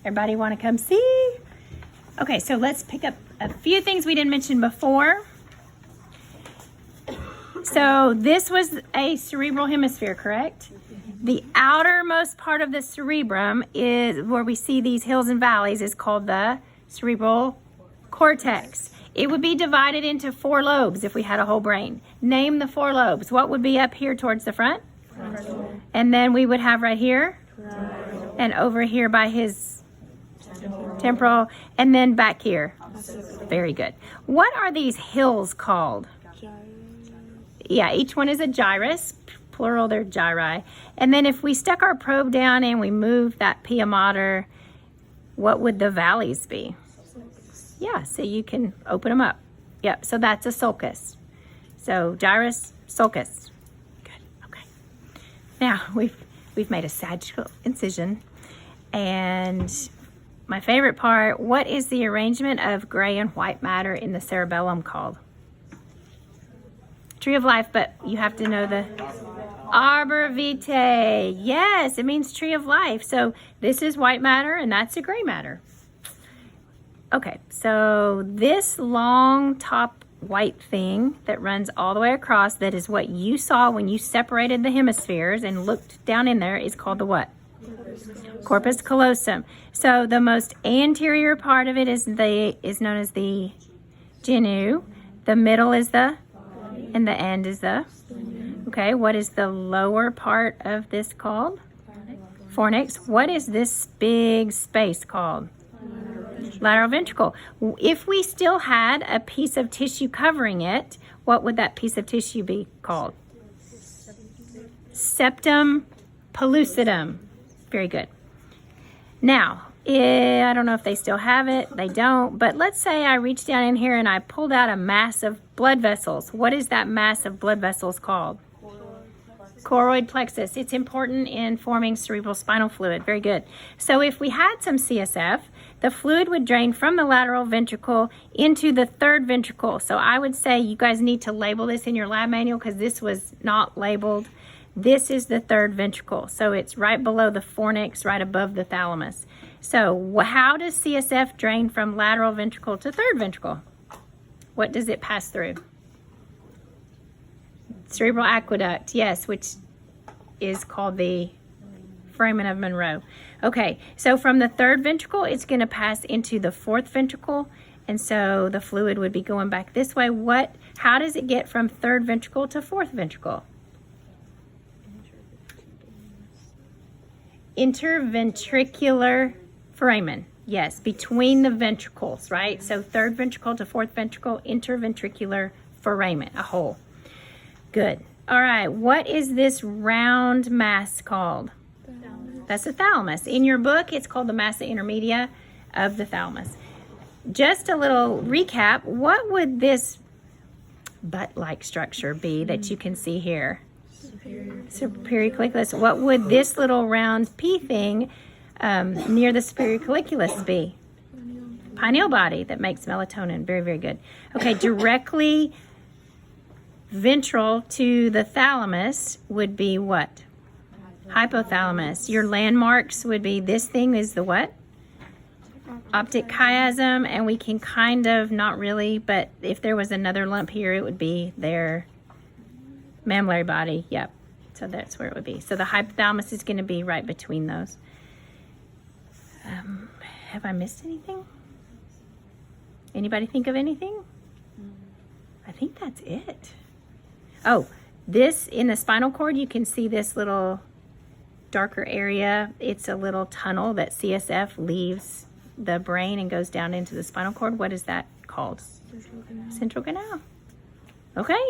Everybody want to come see? Okay, so let's pick up a few things we didn't mention before. So this was a cerebral hemisphere, correct? The outermost part of the cerebrum is where we see these hills and valleys is called the cerebral cortex. It would be divided into 4 lobes if we had a whole brain. Name the 4 lobes. What would be up here towards the front? Frontal. And then we would have right here? Parietal. And over here by his temporal. And then back here? Very good. What are these hills called? Yeah, each one is a gyrus. Plural, they're gyri. And then if we stuck our probe down and we moved that pia mater, what would the valleys be? Yeah, so you can open them up. Yep, so that's a sulcus. So gyrus, sulcus. Good, okay. Now, we've made a sagittal incision. And my favorite part, what is the arrangement of gray and white matter in the cerebellum called? Tree of life, but you have to know the arbor vitae. Yes, it means tree of life. So this is white matter and that's a gray matter. Okay, so this long top white thing that runs all the way across, that is what you saw when you separated the hemispheres and looked down in there, is called the what? Corpus callosum. So the most anterior part of it is known as the genu. The middle is the, and the end is the. Okay, what is the lower part of this called? Fornix. What is this big space called? Lateral ventricle. If we still had a piece of tissue covering it, what would that piece of tissue be called? Septum pellucidum. Very good. Now, I don't know if they still have it. They don't. But let's say I reached down in here and I pulled out a mass of blood vessels. What is that mass of blood vessels called? Choroid plexus. It's important in forming cerebral spinal fluid. Very good. So if we had some CSF, the fluid would drain from the lateral ventricle into the third ventricle. So I would say you guys need to label this in your lab manual because this was not labeled. This is the third ventricle. So it's right below the fornix, right above the thalamus. So how does CSF drain from lateral ventricle to third ventricle? What does it pass through? Cerebral aqueduct, yes, which is called the foramen of Monroe. Okay, so from the third ventricle, it's going to pass into the fourth ventricle, and so the fluid would be going back this way. How does it get from third ventricle to fourth ventricle? Interventricular foramen. Yes, between the ventricles, right? So third ventricle to fourth ventricle, interventricular foramen, a hole. Good. All right, what is this round mass called? Thalamus. That's the thalamus. In your book, it's called the massa intermedia of the thalamus. Just a little recap, what would this butt-like structure be that you can see here? Superior colliculus. What would this little round pea thing near the superior colliculus be? Pineal body that makes melatonin. Very, very good. Okay, directly ventral to the thalamus would be what? Hypothalamus. Your landmarks would be, this thing is the what? Optic chiasm, and we can kind of, not really, but if there was another lump here, it would be their mammillary body. Yep. So that's where it would be. So the hypothalamus is going to be right between those. Have I missed anything? Anybody think of anything? I think that's it. Oh, this in the spinal cord, you can see this little darker area. It's a little tunnel that CSF leaves the brain and goes down into the spinal cord. What is that called? Central canal. Okay.